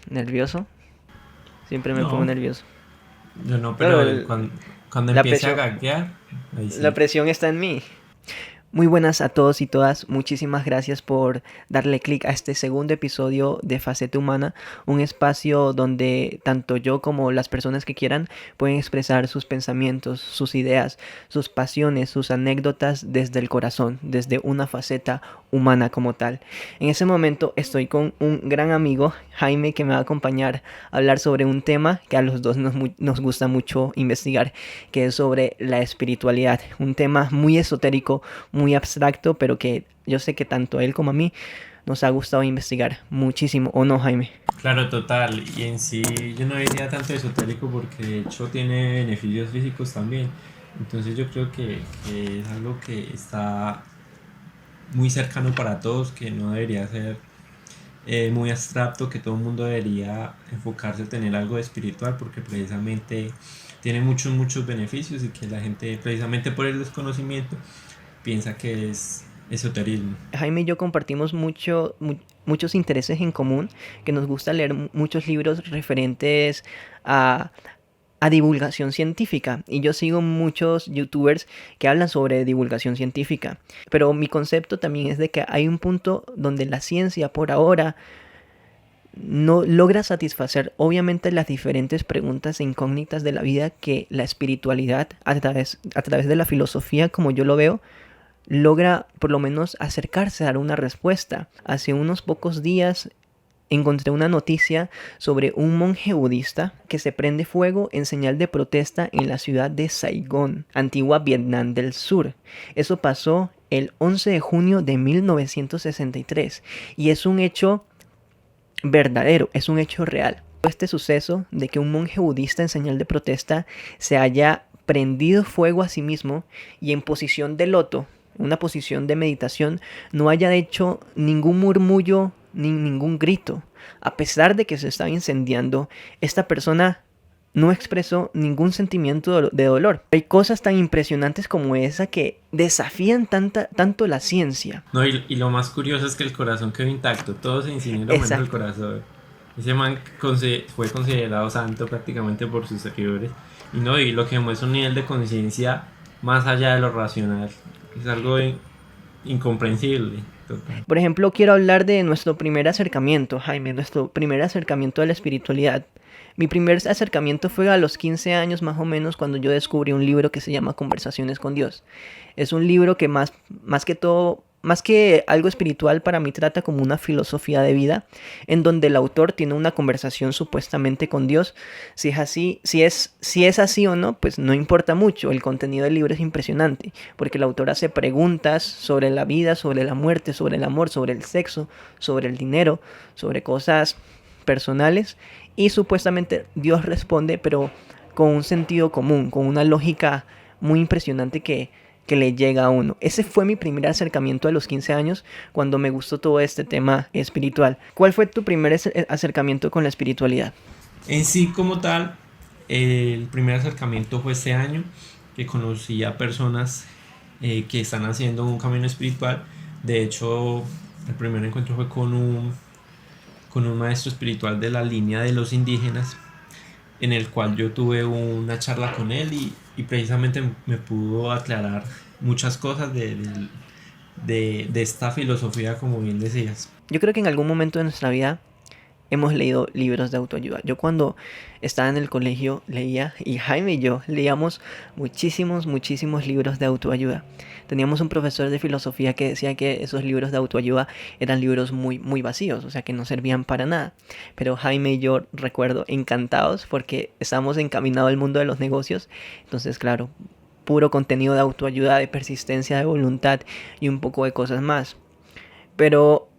¿Nervioso? Siempre me pongo No, nervioso. yo no, Claro, pero cuando la empiece a presión, gaguear, ahí la sí. presión está en mí. Muy buenas a todos y todas, muchísimas gracias por darle clic a este segundo episodio de Faceta Humana, un espacio donde tanto yo como las personas que quieran pueden expresar sus pensamientos, sus ideas, sus pasiones, sus anécdotas desde el corazón, desde una faceta humana como tal. En ese momento estoy con un gran amigo, Jaime, que me va a acompañar a hablar sobre un tema que a los dos nos gusta mucho investigar, que es sobre la espiritualidad, un tema muy esotérico, muy abstracto, pero que yo sé que tanto a él como a mí nos ha gustado investigar muchísimo, ¿o no, Jaime? Claro, total. Y en sí yo no diría tanto esotérico porque de hecho tiene beneficios físicos también. Entonces yo creo que es algo que está muy cercano para todos, que no debería ser muy abstracto, que todo el mundo debería enfocarse a tener algo espiritual porque precisamente tiene muchos beneficios y que la gente precisamente por el desconocimiento piensa que es esoterismo. Jaime y yo compartimos muchos intereses en común, que nos gusta leer muchos libros referentes a, a divulgación científica. Y yo sigo muchos youtubers que hablan sobre divulgación científica. Pero mi concepto también es de que hay un punto donde la ciencia por ahora no logra satisfacer obviamente las diferentes preguntas e incógnitas de la vida que la espiritualidad a través de la filosofía, como yo lo veo, logra por lo menos acercarse a dar una respuesta. Hace unos pocos días encontré una noticia sobre un monje budista que se prende fuego en señal de protesta en la ciudad de Saigón, antigua Vietnam del Sur. Eso pasó el 11 de junio de 1963 y es un hecho verdadero, es un hecho real. Este suceso de que un monje budista en señal de protesta se haya prendido fuego a sí mismo y en posición de loto, una posición de meditación, no haya hecho ningún murmullo ni ningún grito. A pesar de que se estaba incendiando, esta persona no expresó ningún sentimiento de dolor. Hay cosas tan impresionantes como esa que desafían tanto la ciencia. No, y lo más curioso es que el corazón quedó intacto, todo se incineró menos el Exacto. corazón. Ese man fue considerado santo prácticamente por sus seguidores. Y no, y lo que demuestra un nivel de conciencia más allá de lo racional. Es algo incomprensible. Total. Por ejemplo, quiero hablar de nuestro primer acercamiento, Jaime, nuestro primer acercamiento a la espiritualidad. Mi primer acercamiento fue a los 15 años más o menos cuando yo descubrí un libro que se llama Conversaciones con Dios. Es un libro que más que todo, más que algo espiritual para mí trata como una filosofía de vida en donde el autor tiene una conversación supuestamente con Dios. Si es así, si es así o no, pues no importa mucho. El contenido del libro es impresionante porque el autor hace preguntas sobre la vida, sobre la muerte, sobre el amor, sobre el sexo, sobre el dinero, sobre cosas personales y supuestamente Dios responde, pero con un sentido común, con una lógica muy impresionante que le llega a uno. Ese fue mi primer acercamiento a los 15 años cuando me gustó todo este tema espiritual. ¿Cuál fue tu primer acercamiento con la espiritualidad? En sí, como tal, el primer acercamiento fue este año, que conocí a personas que están haciendo un camino espiritual. De hecho, el primer encuentro fue con un maestro espiritual de la línea de los indígenas, en el cual yo tuve una charla con él y precisamente me pudo aclarar muchas cosas de esta filosofía, como bien decías. Yo creo que en algún momento de nuestra vida hemos leído libros de autoayuda. Yo cuando estaba en el colegio leía, y Jaime y yo leíamos muchísimos libros de autoayuda. Teníamos un profesor de filosofía que decía que esos libros de autoayuda eran libros muy vacíos, o sea que no servían para nada. Pero Jaime y yo recuerdo encantados porque estábamos encaminados al mundo de los negocios. Entonces, claro, puro contenido de autoayuda, de persistencia, de voluntad y un poco de cosas más. Pero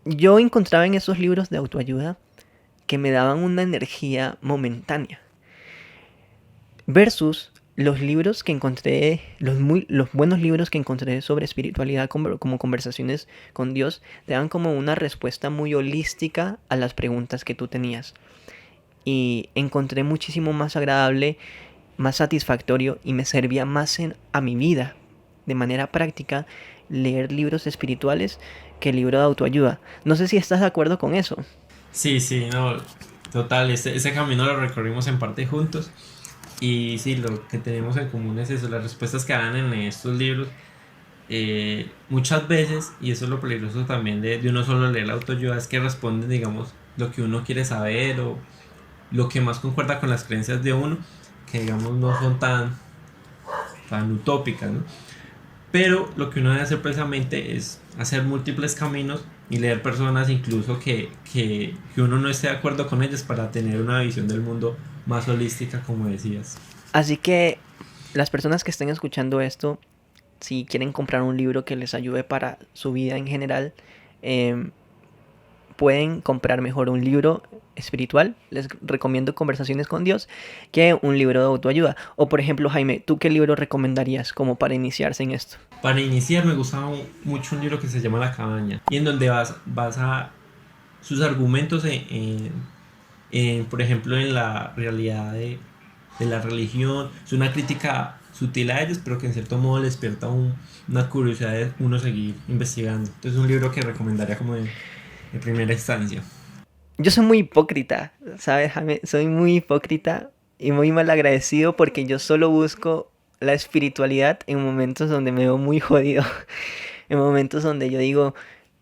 yo encontraba en esos libros de autoayuda que me daban una energía momentánea. Versus los libros que encontré, los buenos libros que encontré sobre espiritualidad como conversaciones con Dios, te dan como una respuesta muy holística a las preguntas que tú tenías. Y encontré muchísimo más agradable, más satisfactorio y me servía más a mi vida, de manera práctica, leer libros espirituales que el libro de autoayuda. No sé si estás de acuerdo con eso. Sí, sí, no, total, ese camino lo recorrimos en parte juntos. Y sí, lo que tenemos en común es eso, las respuestas que dan en estos libros. Muchas veces, y eso es lo peligroso también de uno solo leer la autoayuda, es que responden, digamos, lo que uno quiere saber o lo que más concuerda con las creencias de uno, que digamos no son tan utópicas, ¿no? Pero lo que uno debe hacer precisamente es hacer múltiples caminos y leer personas incluso que uno no esté de acuerdo con ellas para tener una visión del mundo más holística, como decías. Así que las personas que estén escuchando esto, si quieren comprar un libro que les ayude para su vida en general, eh, pueden comprar mejor un libro espiritual. Les recomiendo Conversaciones con Dios que un libro de autoayuda. O por ejemplo, Jaime, ¿tú qué libro recomendarías como para iniciarse en esto? Para iniciar me gustaba mucho un libro que se llama La Cabaña y en donde vas a sus argumentos por ejemplo, en la realidad de la religión. Es una crítica sutil a ellos, pero que en cierto modo les despierta una curiosidad de uno seguir investigando. Entonces es un libro que recomendaría como de primera instancia. Yo soy muy hipócrita, ¿sabes, Jaime? Soy muy hipócrita y muy mal agradecido porque yo solo busco la espiritualidad en momentos donde me veo muy jodido. En momentos donde yo digo,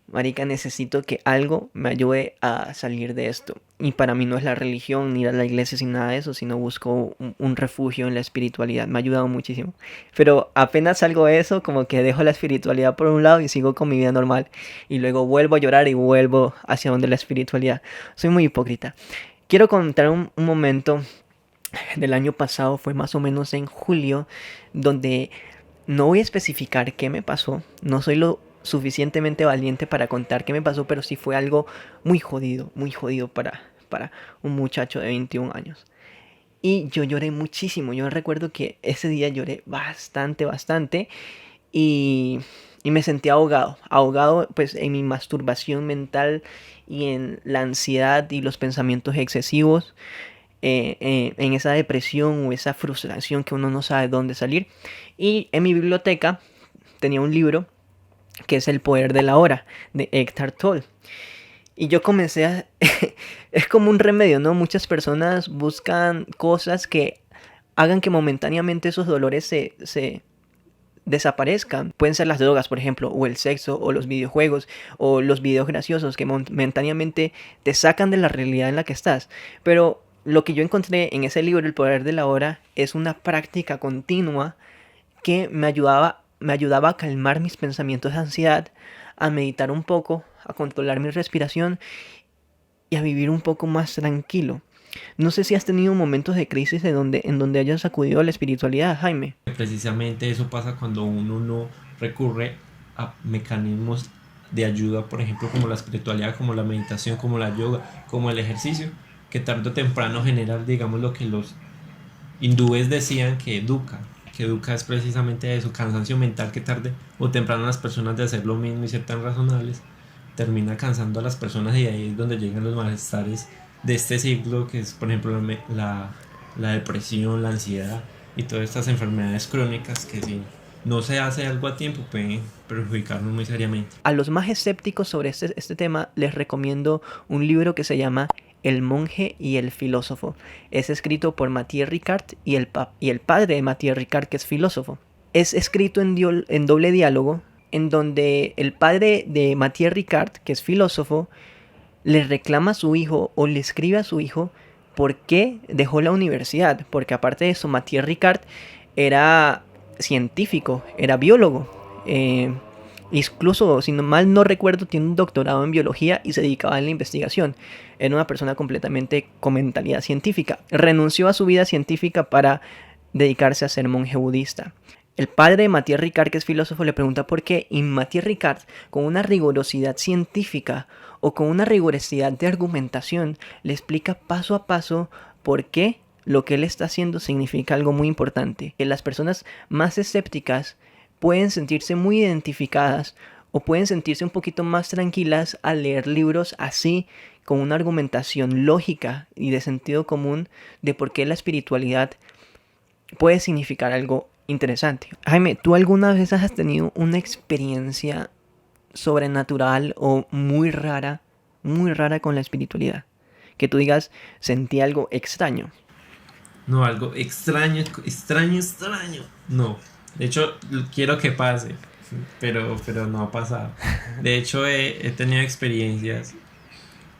marica, necesito que algo me ayude a salir de esto. Y para mí no es la religión ni ir a la iglesia sin nada de eso, sino busco un refugio en la espiritualidad. Me ha ayudado muchísimo. Pero apenas salgo de eso, como que dejo la espiritualidad por un lado y sigo con mi vida normal. Y luego vuelvo a llorar y vuelvo hacia donde la espiritualidad. Soy muy hipócrita. Quiero contar un momento del año pasado, fue más o menos en julio, donde no voy a especificar qué me pasó. No soy lo suficientemente valiente para contar qué me pasó, pero sí fue algo muy jodido para un muchacho de 21 años. Y yo lloré muchísimo. Yo recuerdo que ese día lloré bastante. Y, y me sentí ahogado. Ahogado pues en mi masturbación mental y en la ansiedad y los pensamientos excesivos. En esa depresión o esa frustración que uno no sabe dónde salir. Y en mi biblioteca tenía un libro que es El poder de la hora, de Eckhart Tolle. Y yo comencé a... es como un remedio, ¿no? Muchas personas buscan cosas que hagan que momentáneamente esos dolores se desaparezcan. Pueden ser las drogas, por ejemplo, o el sexo, o los videojuegos, o los videos graciosos que momentáneamente te sacan de la realidad en la que estás. Pero lo que yo encontré en ese libro, El poder de la hora, es una práctica continua que me ayudaba a calmar mis pensamientos de ansiedad, a meditar un poco, a controlar mi respiración y a vivir un poco más tranquilo. No sé si has tenido momentos de crisis en donde hayas acudido a la espiritualidad, Jaime. Precisamente eso pasa cuando uno no recurre a mecanismos de ayuda, por ejemplo, como la espiritualidad, como la meditación, como la yoga, como el ejercicio, que tarde o temprano genera, digamos, lo que los hindúes decían que educa es precisamente eso, cansancio mental que tarde o temprano las personas de hacer lo mismo y ser tan razonables, termina cansando a las personas y ahí es donde llegan los malestares de este siglo, que es por ejemplo la depresión, la ansiedad y todas estas enfermedades crónicas que si no se hace algo a tiempo pueden perjudicarnos muy seriamente. A los más escépticos sobre este tema les recomiendo un libro que se llama El monje y el filósofo. Es escrito por Mathieu Ricard y el padre de Mathieu Ricard, que es filósofo. Es escrito en doble diálogo, en donde el padre de Mathieu Ricard, que es filósofo, le reclama a su hijo o le escribe a su hijo por qué dejó la universidad. Porque aparte de eso, Mathieu Ricard era científico, era biólogo. Incluso, si mal no recuerdo, tiene un doctorado en biología y se dedicaba a la investigación. Era una persona completamente con mentalidad científica. Renunció a su vida científica para dedicarse a ser monje budista. El padre de Mathieu Ricard, que es filósofo, le pregunta por qué, y Mathieu Ricard, con una rigurosidad científica o con una rigurosidad de argumentación, le explica paso a paso por qué lo que él está haciendo significa algo muy importante. Que las personas más escépticas pueden sentirse muy identificadas o pueden sentirse un poquito más tranquilas al leer libros así, con una argumentación lógica y de sentido común de por qué la espiritualidad puede significar algo interesante. Jaime, ¿tú alguna vez has tenido una experiencia sobrenatural o muy rara muy rara con la espiritualidad. Que tú digas, sentí algo extraño. No, algo extraño, extraño, extraño. No. De hecho, quiero que pase, pero no ha pasado. De hecho, he tenido experiencias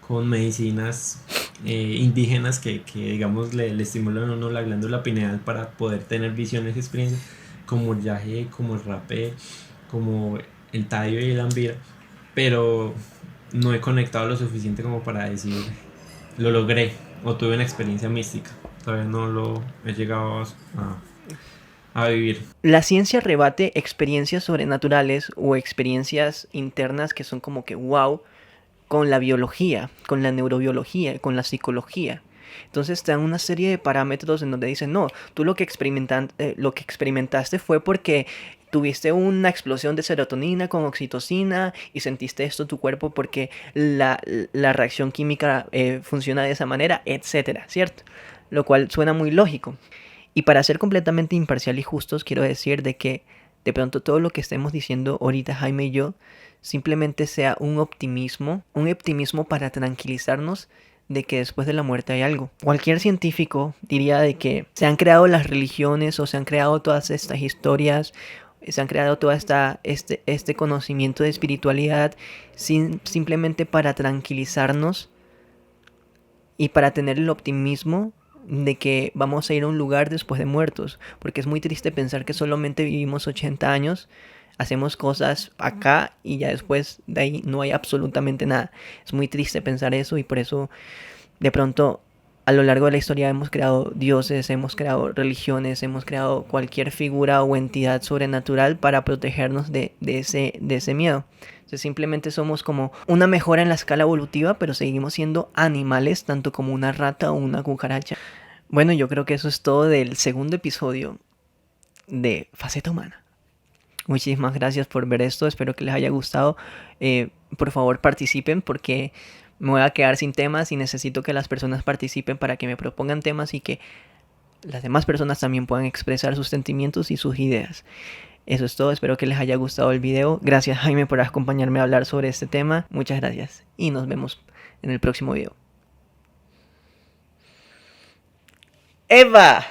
con medicinas indígenas digamos, le estimulan a uno la glándula pineal para poder tener visiones y experiencias, como el yaje, como el rapé, como el tallo y el ambira. Pero no he conectado lo suficiente como para decir, lo logré o tuve una experiencia mística. Todavía no lo he llegado a vivir. La ciencia rebate experiencias sobrenaturales o experiencias internas que son como que wow con la biología, con la neurobiología, con la psicología. Entonces te dan una serie de parámetros en donde dicen, no, tú lo que experimentaste fue porque tuviste una explosión de serotonina con oxitocina y sentiste esto en tu cuerpo porque la reacción química funciona de esa manera, etcétera, ¿cierto? Lo cual suena muy lógico. Y para ser completamente imparcial y justos, quiero decir de que de pronto todo lo que estemos diciendo ahorita Jaime y yo simplemente sea un optimismo para tranquilizarnos de que después de la muerte hay algo. Cualquier científico diría de que se han creado las religiones o se han creado todas estas historias, se han creado todo este conocimiento de espiritualidad simplemente para tranquilizarnos y para tener el optimismo de que vamos a ir a un lugar después de muertos, porque es muy triste pensar que solamente vivimos 80 años, hacemos cosas acá y ya después de ahí no hay absolutamente nada. Es muy triste pensar eso y por eso de pronto a lo largo de la historia hemos creado dioses, hemos creado religiones, hemos creado cualquier figura o entidad sobrenatural para protegernos de ese miedo. Entonces simplemente somos como una mejora en la escala evolutiva, pero seguimos siendo animales tanto como una rata o una cucaracha. Bueno, yo creo que eso es todo del segundo episodio de Faceta Humana. Muchísimas gracias por ver esto, espero que les haya gustado. Por favor participen porque me voy a quedar sin temas y necesito que las personas participen para que me propongan temas y que las demás personas también puedan expresar sus sentimientos y sus ideas. Eso es todo, espero que les haya gustado el video. Gracias Jaime por acompañarme a hablar sobre este tema. Muchas gracias y nos vemos en el próximo video. ¡Eva!